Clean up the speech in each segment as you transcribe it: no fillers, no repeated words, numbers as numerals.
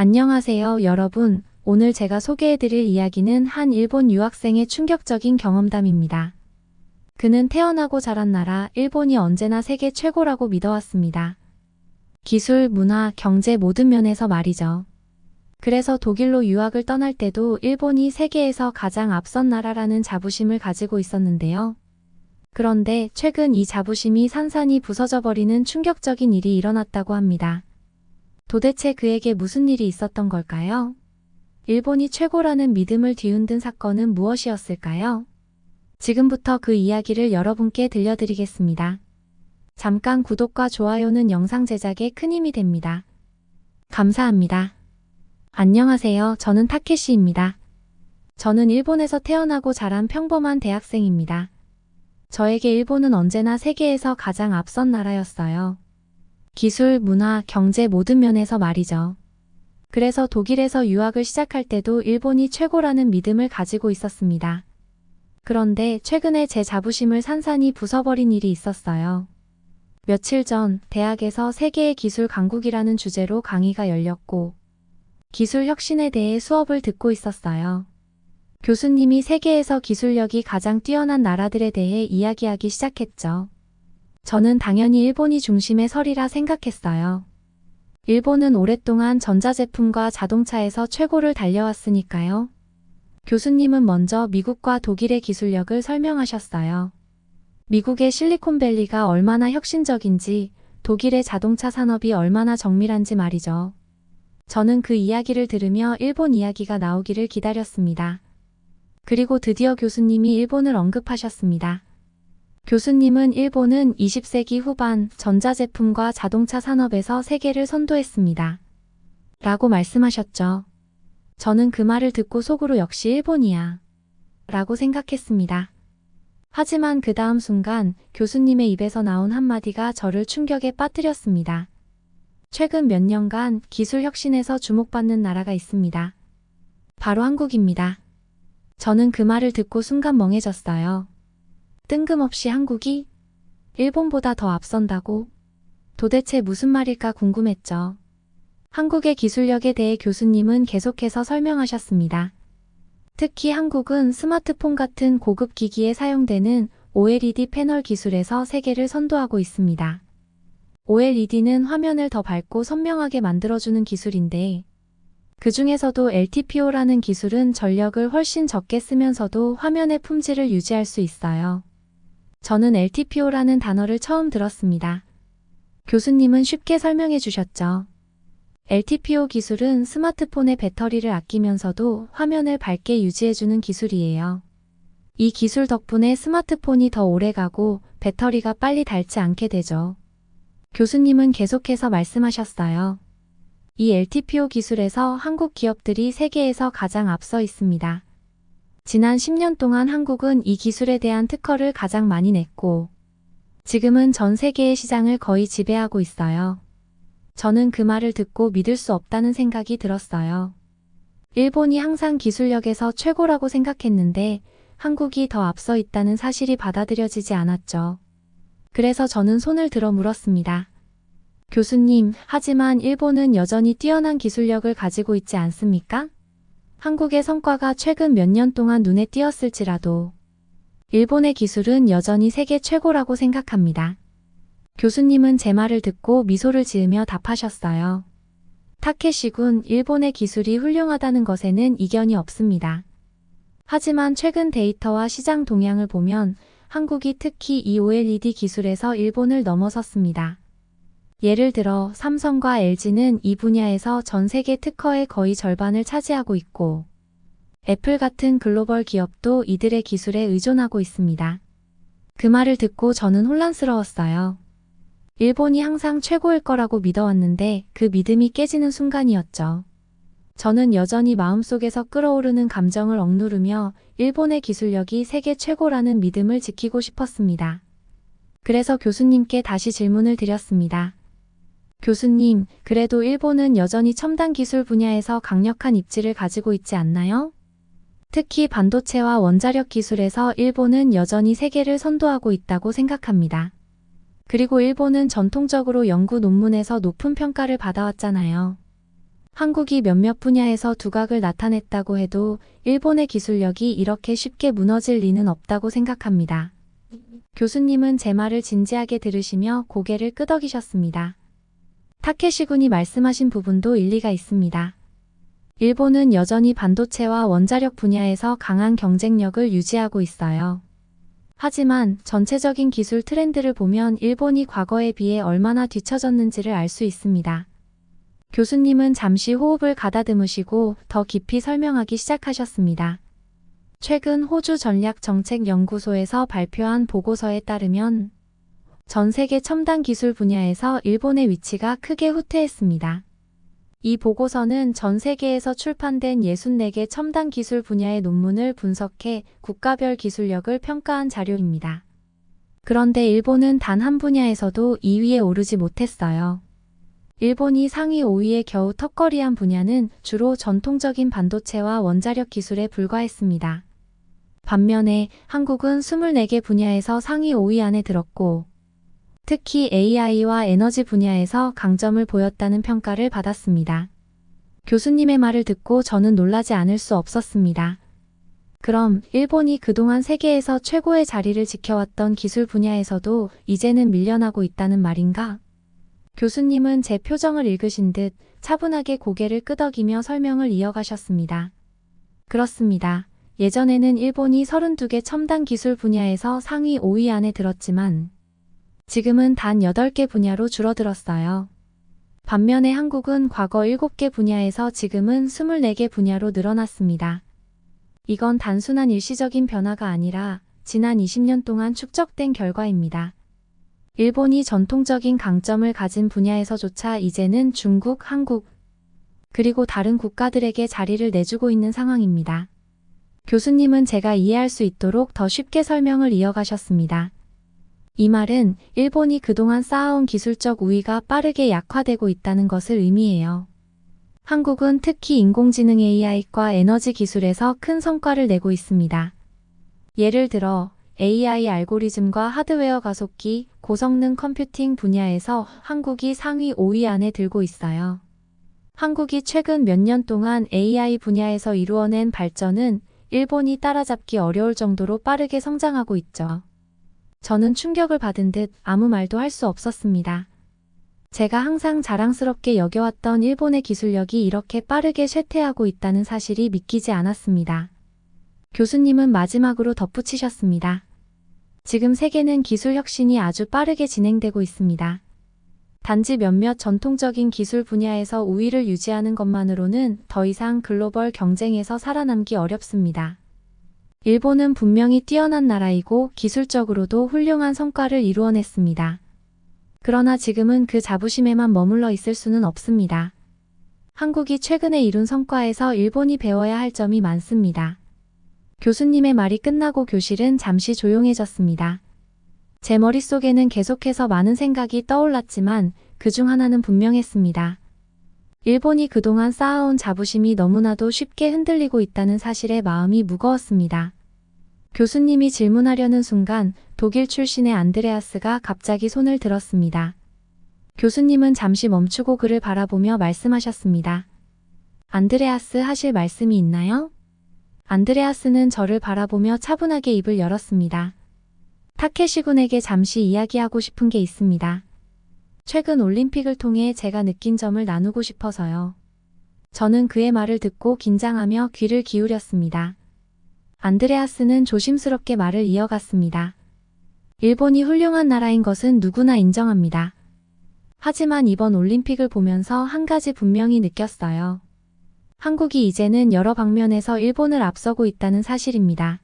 안녕하세요, 여러분. 오늘 제가 소개해드릴 이야기는 한 일본 유학생의 충격적인 경험담입니다. 그는 태어나고 자란 나라 일본이 언제나 세계 최고라고 믿어왔습니다. 기술, 문화, 경제 모든 면에서 말이죠. 그래서 독일로 유학을 떠날 때도 일본이 세계에서 가장 앞선 나라라는 자부심을 가지고 있었는데요. 그런데 최근 이 자부심이 산산이 부서져 버리는 충격적인 일이 일어났다고 합니다. 도대체 그에게 무슨 일이 있었던 걸까요? 일본이 최고라는 믿음을 뒤흔든 사건은 무엇이었을까요? 지금부터 그 이야기를 여러분께 들려드리겠습니다. 잠깐 구독과 좋아요는 영상 제작에 큰 힘이 됩니다. 감사합니다. 안녕하세요. 저는 타케시입니다. 저는 일본에서 태어나고 자란 평범한 대학생입니다. 저에게 일본은 언제나 세계에서 가장 앞선 나라였어요. 기술, 문화, 경제 모든 면에서 말이죠. 그래서 독일에서 유학을 시작할 때도 일본이 최고라는 믿음을 가지고 있었습니다. 그런데 최근에 제 자부심을 산산이 부숴버린 일이 있었어요. 며칠 전 대학에서 세계의 기술 강국이라는 주제로 강의가 열렸고 기술 혁신에 대해 수업을 듣고 있었어요. 교수님이 세계에서 기술력이 가장 뛰어난 나라들에 대해 이야기하기 시작했죠. 저는 당연히 일본이 중심에 서리라 생각했어요. 일본은 오랫동안 전자제품과 자동차에서 최고를 달려왔으니까요. 교수님은 먼저 미국과 독일의 기술력을 설명하셨어요. 미국의 실리콘밸리가 얼마나 혁신적인지, 독일의 자동차 산업이 얼마나 정밀한지 말이죠. 저는 그 이야기를 들으며 일본 이야기가 나오기를 기다렸습니다. 그리고 드디어 교수님이 일본을 언급하셨습니다. 교수님은 일본은 20세기 후반 전자제품과 자동차 산업에서 세계를 선도했습니다. 라고 말씀하셨죠. 저는 그 말을 듣고 속으로 역시 일본이야. 라고 생각했습니다. 하지만 그 다음 순간 교수님의 입에서 나온 한마디가 저를 충격에 빠뜨렸습니다. 최근 몇 년간 기술 혁신에서 주목받는 나라가 있습니다. 바로 한국입니다. 저는 그 말을 듣고 순간 멍해졌어요. 뜬금없이 한국이 일본보다 더 앞선다고? 도대체 무슨 말일까 궁금했죠. 한국의 기술력에 대해 교수님은 계속해서 설명하셨습니다. 특히 한국은 스마트폰 같은 고급 기기에 사용되는 OLED 패널 기술에서 세계를 선도하고 있습니다. OLED는 화면을 더 밝고 선명하게 만들어주는 기술인데 그 중에서도 LTPO라는 기술은 전력을 훨씬 적게 쓰면서도 화면의 품질을 유지할 수 있어요. 저는 LTPO라는 단어를 처음 들었습니다. 교수님은 쉽게 설명해 주셨죠. LTPO 기술은 스마트폰의 배터리를 아끼면서도 화면을 밝게 유지해주는 기술이에요. 이 기술 덕분에 스마트폰이 더 오래가고 배터리가 빨리 닳지 않게 되죠. 교수님은 계속해서 말씀하셨어요. 이 LTPO 기술에서 한국 기업들이 세계에서 가장 앞서 있습니다. 지난 10년 동안 한국은 이 기술에 대한 특허를 가장 많이 냈고 지금은 전 세계의 시장을 거의 지배하고 있어요. 저는 그 말을 듣고 믿을 수 없다는 생각이 들었어요. 일본이 항상 기술력에서 최고라고 생각했는데 한국이 더 앞서 있다는 사실이 받아들여지지 않았죠. 그래서 저는 손을 들어 물었습니다. 교수님, 하지만 일본은 여전히 뛰어난 기술력을 가지고 있지 않습니까? 한국의 성과가 최근 몇 년 동안 눈에 띄었을지라도 일본의 기술은 여전히 세계 최고라고 생각합니다. 교수님은 제 말을 듣고 미소를 지으며 답하셨어요. 타케시군, 일본의 기술이 훌륭하다는 것에는 이견이 없습니다. 하지만 최근 데이터와 시장 동향을 보면 한국이 특히 이 OLED 기술에서 일본을 넘어섰습니다. 예를 들어 삼성과 LG는 이 분야에서 전 세계 특허의 거의 절반을 차지하고 있고 애플 같은 글로벌 기업도 이들의 기술에 의존하고 있습니다. 그 말을 듣고 저는 혼란스러웠어요. 일본이 항상 최고일 거라고 믿어왔는데 그 믿음이 깨지는 순간이었죠. 저는 여전히 마음속에서 끓어오르는 감정을 억누르며 일본의 기술력이 세계 최고라는 믿음을 지키고 싶었습니다. 그래서 교수님께 다시 질문을 드렸습니다. 교수님, 그래도 일본은 여전히 첨단 기술 분야에서 강력한 입지를 가지고 있지 않나요? 특히 반도체와 원자력 기술에서 일본은 여전히 세계를 선도하고 있다고 생각합니다. 그리고 일본은 전통적으로 연구 논문에서 높은 평가를 받아왔잖아요. 한국이 몇몇 분야에서 두각을 나타냈다고 해도 일본의 기술력이 이렇게 쉽게 무너질 리는 없다고 생각합니다. 교수님은 제 말을 진지하게 들으시며 고개를 끄덕이셨습니다. 타케시 군이 말씀하신 부분도 일리가 있습니다. 일본은 여전히 반도체와 원자력 분야에서 강한 경쟁력을 유지하고 있어요. 하지만 전체적인 기술 트렌드를 보면 일본이 과거에 비해 얼마나 뒤처졌는지를 알 수 있습니다. 교수님은 잠시 호흡을 가다듬으시고 더 깊이 설명하기 시작하셨습니다. 최근 호주 전략정책연구소에서 발표한 보고서에 따르면 전 세계 첨단 기술 분야에서 일본의 위치가 크게 후퇴했습니다. 이 보고서는 전 세계에서 출판된 64개 첨단 기술 분야의 논문을 분석해 국가별 기술력을 평가한 자료입니다. 그런데 일본은 단 한 분야에서도 2위에 오르지 못했어요. 일본이 상위 5위에 겨우 턱걸이한 분야는 주로 전통적인 반도체와 원자력 기술에 불과했습니다. 반면에 한국은 24개 분야에서 상위 5위 안에 들었고, 특히 AI와 에너지 분야에서 강점을 보였다는 평가를 받았습니다. 교수님의 말을 듣고 저는 놀라지 않을 수 없었습니다. 그럼 일본이 그동안 세계에서 최고의 자리를 지켜왔던 기술 분야에서도 이제는 밀려나고 있다는 말인가? 교수님은 제 표정을 읽으신 듯 차분하게 고개를 끄덕이며 설명을 이어가셨습니다. 그렇습니다. 예전에는 일본이 32개 첨단 기술 분야에서 상위 5위 안에 들었지만 지금은 단 8개 분야로 줄어들었어요. 반면에 한국은 과거 7개 분야에서 지금은 24개 분야로 늘어났습니다. 이건 단순한 일시적인 변화가 아니라 지난 20년 동안 축적된 결과입니다. 일본이 전통적인 강점을 가진 분야에서조차 이제는 중국, 한국, 그리고 다른 국가들에게 자리를 내주고 있는 상황입니다. 교수님은 제가 이해할 수 있도록 더 쉽게 설명을 이어가셨습니다. 이 말은 일본이 그동안 쌓아온 기술적 우위가 빠르게 약화되고 있다는 것을 의미해요. 한국은 특히 인공지능 AI과 에너지 기술에서 큰 성과를 내고 있습니다. 예를 들어 AI 알고리즘과 하드웨어 가속기, 고성능 컴퓨팅 분야에서 한국이 상위 5위 안에 들고 있어요. 한국이 최근 몇 년 동안 AI 분야에서 이루어낸 발전은 일본이 따라잡기 어려울 정도로 빠르게 성장하고 있죠. 저는 충격을 받은 듯 아무 말도 할 수 없었습니다. 제가 항상 자랑스럽게 여겨왔던 일본의 기술력이 이렇게 빠르게 쇠퇴하고 있다는 사실이 믿기지 않았습니다. 교수님은 마지막으로 덧붙이셨습니다. 지금 세계는 기술 혁신이 아주 빠르게 진행되고 있습니다. 단지 몇몇 전통적인 기술 분야에서 우위를 유지하는 것만으로는 더 이상 글로벌 경쟁에서 살아남기 어렵습니다. 일본은 분명히 뛰어난 나라이고 기술적으로도 훌륭한 성과를 이루어냈습니다. 그러나 지금은 그 자부심에만 머물러 있을 수는 없습니다. 한국이 최근에 이룬 성과에서 일본이 배워야 할 점이 많습니다. 교수님의 말이 끝나고 교실은 잠시 조용해졌습니다. 제 머릿속에는 계속해서 많은 생각이 떠올랐지만 그중 하나는 분명했습니다. 일본이 그동안 쌓아온 자부심이 너무나도 쉽게 흔들리고 있다는 사실에 마음이 무거웠습니다. 교수님이 질문하려는 순간 독일 출신의 안드레아스가 갑자기 손을 들었습니다. 교수님은 잠시 멈추고 그를 바라보며 말씀하셨습니다. 안드레아스 하실 말씀이 있나요? 안드레아스는 저를 바라보며 차분하게 입을 열었습니다. 타케시 군에게 잠시 이야기하고 싶은 게 있습니다. 최근 올림픽을 통해 제가 느낀 점을 나누고 싶어서요. 저는 그의 말을 듣고 긴장하며 귀를 기울였습니다. 안드레아스는 조심스럽게 말을 이어갔습니다. 일본이 훌륭한 나라인 것은 누구나 인정합니다. 하지만 이번 올림픽을 보면서 한 가지 분명히 느꼈어요. 한국이 이제는 여러 방면에서 일본을 앞서고 있다는 사실입니다.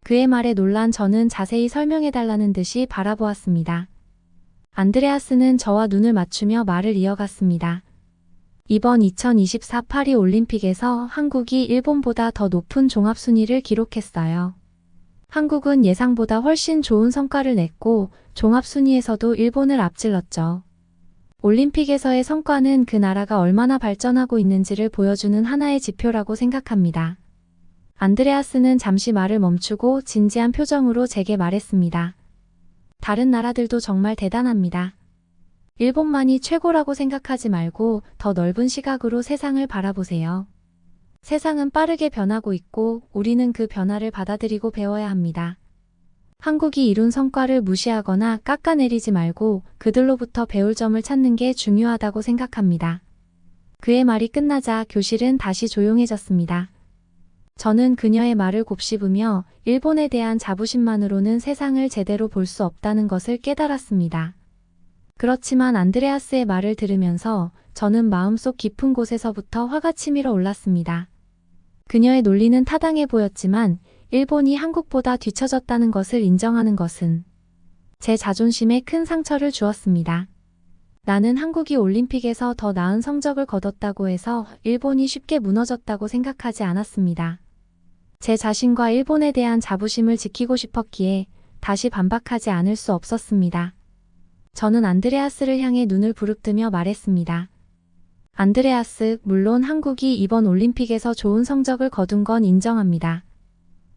그의 말에 놀란 저는 자세히 설명해달라는 듯이 바라보았습니다. 안드레아스는 저와 눈을 맞추며 말을 이어갔습니다. 이번 2024 파리 올림픽에서 한국이 일본보다 더 높은 종합순위를 기록했어요. 한국은 예상보다 훨씬 좋은 성과를 냈고 종합순위에서도 일본을 앞질렀죠. 올림픽에서의 성과는 그 나라가 얼마나 발전하고 있는지를 보여주는 하나의 지표라고 생각합니다. 안드레아스는 잠시 말을 멈추고 진지한 표정으로 제게 말했습니다. 다른 나라들도 정말 대단합니다. 일본만이 최고라고 생각하지 말고 더 넓은 시각으로 세상을 바라보세요. 세상은 빠르게 변하고 있고 우리는 그 변화를 받아들이고 배워야 합니다. 한국이 이룬 성과를 무시하거나 깎아내리지 말고 그들로부터 배울 점을 찾는 게 중요하다고 생각합니다. 그의 말이 끝나자 교실은 다시 조용해졌습니다. 저는 그녀의 말을 곱씹으며 일본에 대한 자부심만으로는 세상을 제대로 볼 수 없다는 것을 깨달았습니다. 그렇지만 안드레아스의 말을 들으면서 저는 마음속 깊은 곳에서부터 화가 치밀어 올랐습니다. 그녀의 논리는 타당해 보였지만 일본이 한국보다 뒤처졌다는 것을 인정하는 것은 제 자존심에 큰 상처를 주었습니다. 나는 한국이 올림픽에서 더 나은 성적을 거뒀다고 해서 일본이 쉽게 무너졌다고 생각하지 않았습니다. 제 자신과 일본에 대한 자부심을 지키고 싶었기에 다시 반박하지 않을 수 없었습니다. 저는 안드레아스를 향해 눈을 부릅뜨며 말했습니다. 안드레아스, 물론 한국이 이번 올림픽에서 좋은 성적을 거둔 건 인정합니다.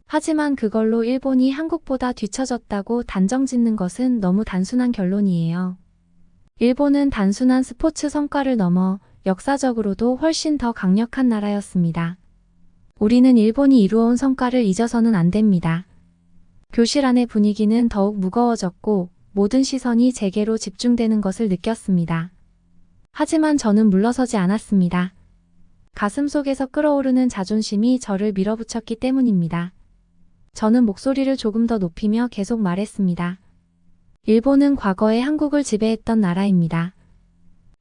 하지만 그걸로 일본이 한국보다 뒤처졌다고 단정 짓는 것은 너무 단순한 결론이에요. 일본은 단순한 스포츠 성과를 넘어 역사적으로도 훨씬 더 강력한 나라였습니다. 우리는 일본이 이루어온 성과를 잊어서는 안 됩니다. 교실 안의 분위기는 더욱 무거워졌고 모든 시선이 제게로 집중되는 것을 느꼈습니다. 하지만 저는 물러서지 않았습니다. 가슴속에서 끓어오르는 자존심이 저를 밀어붙였기 때문입니다. 저는 목소리를 조금 더 높이며 계속 말했습니다. 일본은 과거에 한국을 지배했던 나라입니다.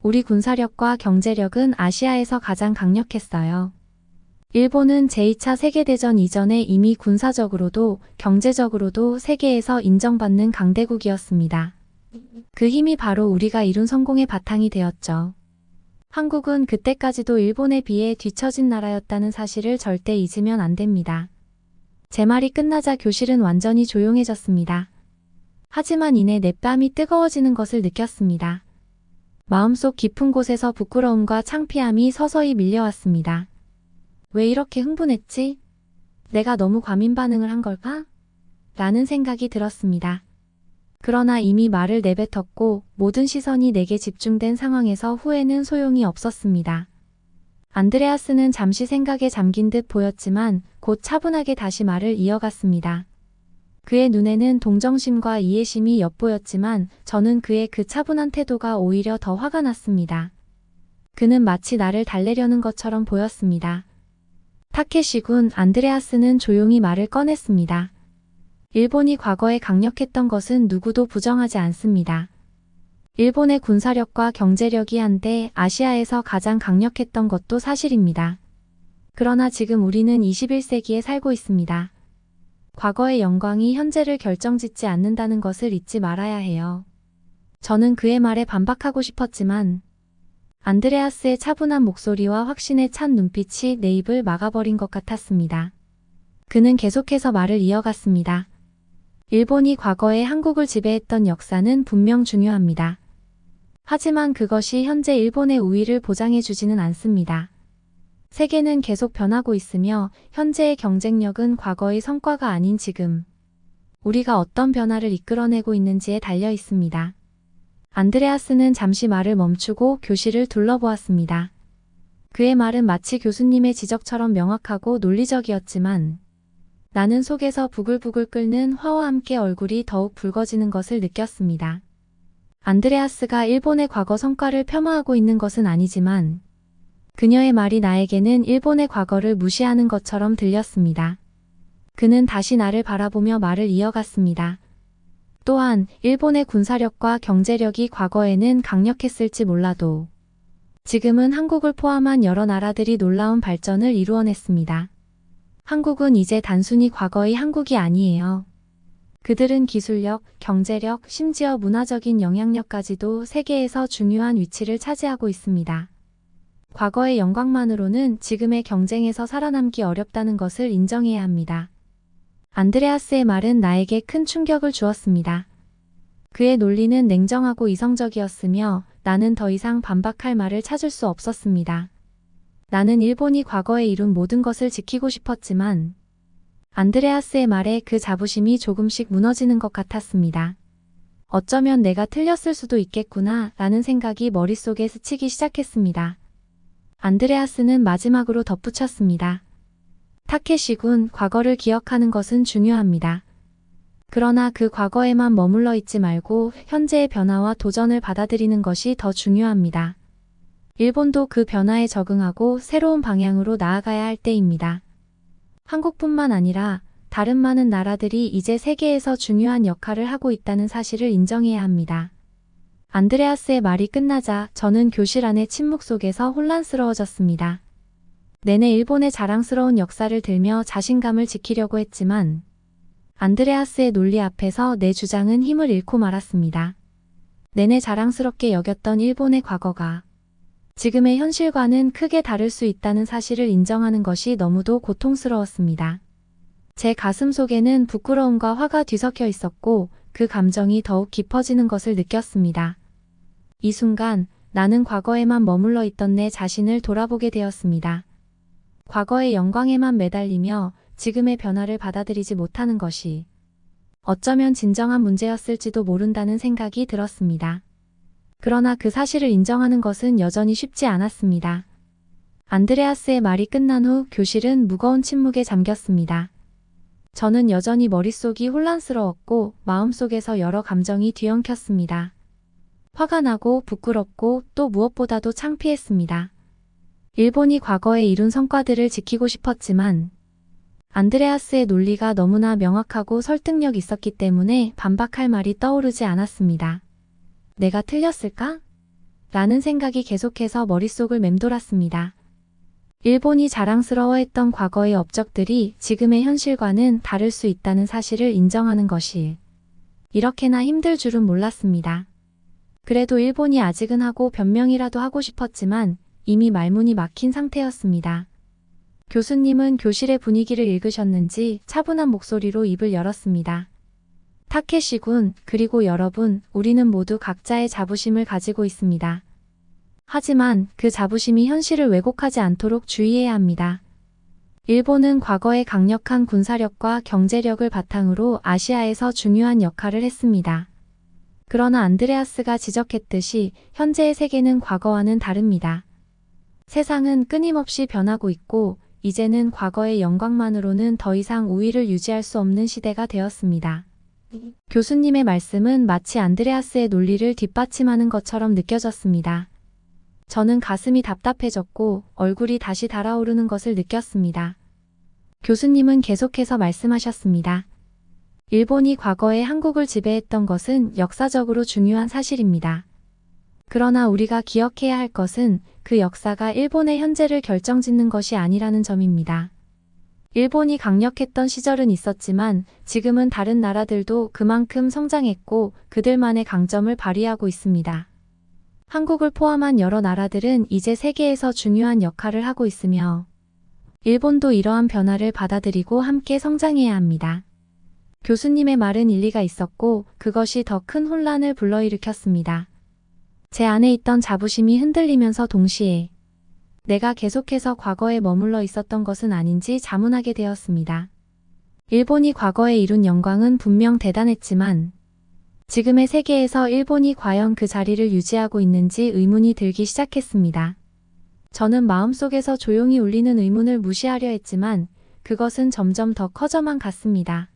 우리 군사력과 경제력은 아시아에서 가장 강력했어요. 일본은 제2차 세계대전 이전에 이미 군사적으로도 경제적으로도 세계에서 인정받는 강대국이었습니다. 그 힘이 바로 우리가 이룬 성공의 바탕이 되었죠. 한국은 그때까지도 일본에 비해 뒤처진 나라였다는 사실을 절대 잊으면 안 됩니다. 제 말이 끝나자 교실은 완전히 조용해졌습니다. 하지만 이내 내 뺨이 뜨거워지는 것을 느꼈습니다. 마음속 깊은 곳에서 부끄러움과 창피함이 서서히 밀려왔습니다. 왜 이렇게 흥분했지? 내가 너무 과민 반응을 한 걸까? 라는 생각이 들었습니다. 그러나 이미 말을 내뱉었고 모든 시선이 내게 집중된 상황에서 후회는 소용이 없었습니다. 안드레아스는 잠시 생각에 잠긴 듯 보였지만 곧 차분하게 다시 말을 이어갔습니다. 그의 눈에는 동정심과 이해심이 엿보였지만 저는 그의 그 차분한 태도가 오히려 더 화가 났습니다. 그는 마치 나를 달래려는 것처럼 보였습니다. 타케시군, 안드레아스는 조용히 말을 꺼냈습니다. 일본이 과거에 강력했던 것은 누구도 부정하지 않습니다. 일본의 군사력과 경제력이 한데 아시아에서 가장 강력했던 것도 사실입니다. 그러나 지금 우리는 21세기에 살고 있습니다. 과거의 영광이 현재를 결정짓지 않는다는 것을 잊지 말아야 해요. 저는 그의 말에 반박하고 싶었지만 안드레아스의 차분한 목소리와 확신에 찬 눈빛이 내 입을 막아버린 것 같았습니다. 그는 계속해서 말을 이어갔습니다. 일본이 과거에 한국을 지배했던 역사는 분명 중요합니다. 하지만 그것이 현재 일본의 우위를 보장해주지는 않습니다. 세계는 계속 변하고 있으며 현재의 경쟁력은 과거의 성과가 아닌 지금 우리가 어떤 변화를 이끌어내고 있는지에 달려 있습니다. 안드레아스는 잠시 말을 멈추고 교실을 둘러보았습니다. 그의 말은 마치 교수님의 지적처럼 명확하고 논리적이었지만 나는 속에서 부글부글 끓는 화와 함께 얼굴이 더욱 붉어지는 것을 느꼈습니다. 안드레아스가 일본의 과거 성과를 폄하하고 있는 것은 아니지만 그녀의 말이 나에게는 일본의 과거를 무시하는 것처럼 들렸습니다. 그는 다시 나를 바라보며 말을 이어갔습니다. 또한 일본의 군사력과 경제력이 과거에는 강력했을지 몰라도 지금은 한국을 포함한 여러 나라들이 놀라운 발전을 이루어냈습니다. 한국은 이제 단순히 과거의 한국이 아니에요. 그들은 기술력, 경제력, 심지어 문화적인 영향력까지도 세계에서 중요한 위치를 차지하고 있습니다. 과거의 영광만으로는 지금의 경쟁에서 살아남기 어렵다는 것을 인정해야 합니다. 안드레아스의 말은 나에게 큰 충격을 주었습니다. 그의 논리는 냉정하고 이성적이었으며 나는 더 이상 반박할 말을 찾을 수 없었습니다. 나는 일본이 과거에 이룬 모든 것을 지키고 싶었지만 안드레아스의 말에 그 자부심이 조금씩 무너지는 것 같았습니다. 어쩌면 내가 틀렸을 수도 있겠구나 라는 생각이 머릿속에 스치기 시작했습니다. 안드레아스는 마지막으로 덧붙였습니다. 타케시군, 과거를 기억하는 것은 중요합니다. 그러나 그 과거에만 머물러 있지 말고 현재의 변화와 도전을 받아들이는 것이 더 중요합니다. 일본도 그 변화에 적응하고 새로운 방향으로 나아가야 할 때입니다. 한국뿐만 아니라 다른 많은 나라들이 이제 세계에서 중요한 역할을 하고 있다는 사실을 인정해야 합니다. 안드레아스의 말이 끝나자 저는 교실 안의 침묵 속에서 혼란스러워졌습니다. 내내 일본의 자랑스러운 역사를 들며 자신감을 지키려고 했지만 안드레아스의 논리 앞에서 내 주장은 힘을 잃고 말았습니다. 내내 자랑스럽게 여겼던 일본의 과거가 지금의 현실과는 크게 다를 수 있다는 사실을 인정하는 것이 너무도 고통스러웠습니다. 제 가슴 속에는 부끄러움과 화가 뒤섞여 있었고 그 감정이 더욱 깊어지는 것을 느꼈습니다. 이 순간 나는 과거에만 머물러 있던 내 자신을 돌아보게 되었습니다. 과거의 영광에만 매달리며 지금의 변화를 받아들이지 못하는 것이 어쩌면 진정한 문제였을지도 모른다는 생각이 들었습니다. 그러나 그 사실을 인정하는 것은 여전히 쉽지 않았습니다. 안드레아스의 말이 끝난 후 교실은 무거운 침묵에 잠겼습니다. 저는 여전히 머릿속이 혼란스러웠고 마음속에서 여러 감정이 뒤엉켰습니다. 화가 나고 부끄럽고 또 무엇보다도 창피했습니다. 일본이 과거에 이룬 성과들을 지키고 싶었지만 안드레아스의 논리가 너무나 명확하고 설득력 있었기 때문에 반박할 말이 떠오르지 않았습니다. 내가 틀렸을까? 라는 생각이 계속해서 머릿속을 맴돌았습니다. 일본이 자랑스러워했던 과거의 업적들이 지금의 현실과는 다를 수 있다는 사실을 인정하는 것이 이렇게나 힘들 줄은 몰랐습니다. 그래도 일본이 아직은 하고 변명이라도 하고 싶었지만 이미 말문이 막힌 상태였습니다. 교수님은 교실의 분위기를 읽으셨는지 차분한 목소리로 입을 열었습니다. 타케시군, 그리고 여러분, 우리는 모두 각자의 자부심을 가지고 있습니다. 하지만 그 자부심이 현실을 왜곡하지 않도록 주의해야 합니다. 일본은 과거의 강력한 군사력과 경제력을 바탕으로 아시아에서 중요한 역할을 했습니다. 그러나 안드레아스가 지적했듯이 현재의 세계는 과거와는 다릅니다. 세상은 끊임없이 변하고 있고 이제는 과거의 영광만으로는 더 이상 우위를 유지할 수 없는 시대가 되었습니다. 교수님의 말씀은 마치 안드레아스의 논리를 뒷받침하는 것처럼 느껴졌습니다. 저는 가슴이 답답해졌고 얼굴이 다시 달아오르는 것을 느꼈습니다. 교수님은 계속해서 말씀하셨습니다. 일본이 과거에 한국을 지배했던 것은 역사적으로 중요한 사실입니다. 그러나 우리가 기억해야 할 것은 그 역사가 일본의 현재를 결정짓는 것이 아니라는 점입니다. 일본이 강력했던 시절은 있었지만 지금은 다른 나라들도 그만큼 성장했고 그들만의 강점을 발휘하고 있습니다. 한국을 포함한 여러 나라들은 이제 세계에서 중요한 역할을 하고 있으며 일본도 이러한 변화를 받아들이고 함께 성장해야 합니다. 교수님의 말은 일리가 있었고 그것이 더 큰 혼란을 불러일으켰습니다. 제 안에 있던 자부심이 흔들리면서 동시에 내가 계속해서 과거에 머물러 있었던 것은 아닌지 자문하게 되었습니다. 일본이 과거에 이룬 영광은 분명 대단했지만 지금의 세계에서 일본이 과연 그 자리를 유지하고 있는지 의문이 들기 시작했습니다. 저는 마음속에서 조용히 울리는 의문을 무시하려 했지만 그것은 점점 더 커져만 갔습니다.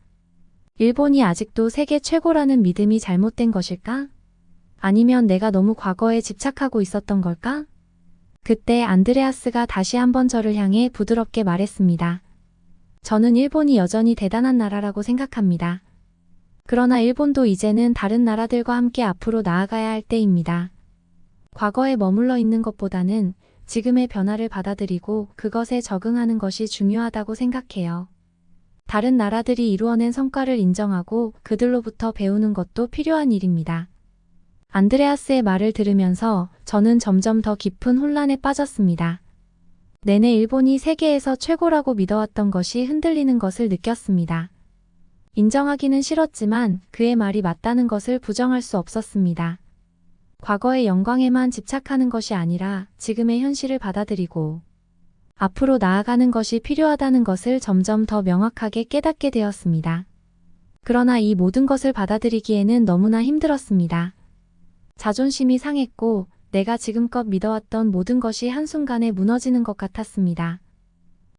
일본이 아직도 세계 최고라는 믿음이 잘못된 것일까? 아니면 내가 너무 과거에 집착하고 있었던 걸까? 그때 안드레아스가 다시 한번 저를 향해 부드럽게 말했습니다. 저는 일본이 여전히 대단한 나라라고 생각합니다. 그러나 일본도 이제는 다른 나라들과 함께 앞으로 나아가야 할 때입니다. 과거에 머물러 있는 것보다는 지금의 변화를 받아들이고 그것에 적응하는 것이 중요하다고 생각해요. 다른 나라들이 이루어낸 성과를 인정하고 그들로부터 배우는 것도 필요한 일입니다. 안드레아스의 말을 들으면서 저는 점점 더 깊은 혼란에 빠졌습니다. 내내 일본이 세계에서 최고라고 믿어왔던 것이 흔들리는 것을 느꼈습니다. 인정하기는 싫었지만 그의 말이 맞다는 것을 부정할 수 없었습니다. 과거의 영광에만 집착하는 것이 아니라 지금의 현실을 받아들이고 앞으로 나아가는 것이 필요하다는 것을 점점 더 명확하게 깨닫게 되었습니다. 그러나 이 모든 것을 받아들이기에는 너무나 힘들었습니다. 자존심이 상했고 내가 지금껏 믿어왔던 모든 것이 한순간에 무너지는 것 같았습니다.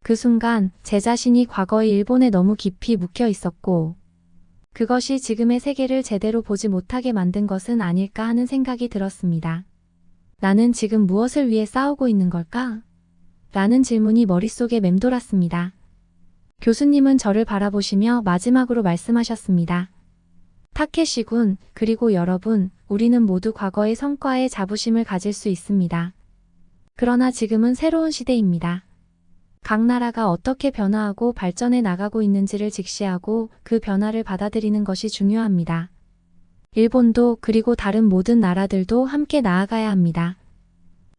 그 순간 제 자신이 과거의 일본에 너무 깊이 묵혀 있었고 그것이 지금의 세계를 제대로 보지 못하게 만든 것은 아닐까 하는 생각이 들었습니다. 나는 지금 무엇을 위해 싸우고 있는 걸까? 라는 질문이 머릿속에 맴돌았습니다. 교수님은 저를 바라보시며 마지막으로 말씀하셨습니다. 타케시 군, 그리고 여러분, 우리는 모두 과거의 성과에 자부심을 가질 수 있습니다. 그러나 지금은 새로운 시대입니다. 각 나라가 어떻게 변화하고 발전해 나가고 있는지를 직시하고 그 변화를 받아들이는 것이 중요합니다. 일본도 그리고 다른 모든 나라들도 함께 나아가야 합니다.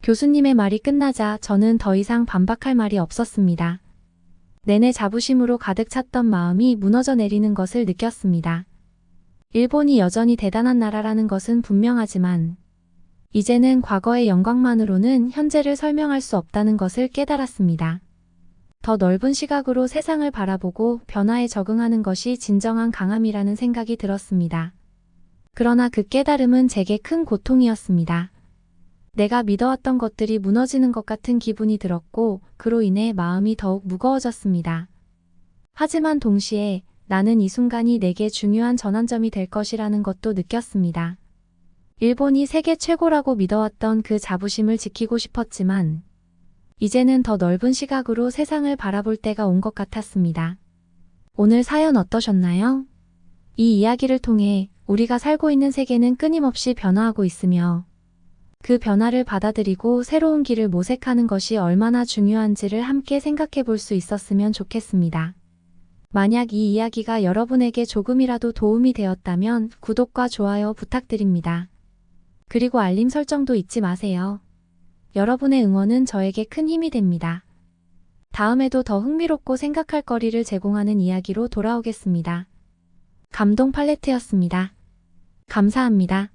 교수님의 말이 끝나자 저는 더 이상 반박할 말이 없었습니다. 내내 자부심으로 가득 찼던 마음이 무너져 내리는 것을 느꼈습니다. 일본이 여전히 대단한 나라라는 것은 분명하지만 이제는 과거의 영광만으로는 현재를 설명할 수 없다는 것을 깨달았습니다. 더 넓은 시각으로 세상을 바라보고 변화에 적응하는 것이 진정한 강함이라는 생각이 들었습니다. 그러나 그 깨달음은 제게 큰 고통이었습니다. 내가 믿어왔던 것들이 무너지는 것 같은 기분이 들었고 그로 인해 마음이 더욱 무거워졌습니다. 하지만 동시에 나는 이 순간이 내게 중요한 전환점이 될 것이라는 것도 느꼈습니다. 일본이 세계 최고라고 믿어왔던 그 자부심을 지키고 싶었지만 이제는 더 넓은 시각으로 세상을 바라볼 때가 온 것 같았습니다. 오늘 사연 어떠셨나요? 이 이야기를 통해 우리가 살고 있는 세계는 끊임없이 변화하고 있으며 그 변화를 받아들이고 새로운 길을 모색하는 것이 얼마나 중요한지를 함께 생각해 볼 수 있었으면 좋겠습니다. 만약 이 이야기가 여러분에게 조금이라도 도움이 되었다면 구독과 좋아요 부탁드립니다. 그리고 알림 설정도 잊지 마세요. 여러분의 응원은 저에게 큰 힘이 됩니다. 다음에도 더 흥미롭고 생각할 거리를 제공하는 이야기로 돌아오겠습니다. 감동 팔레트였습니다. 감사합니다.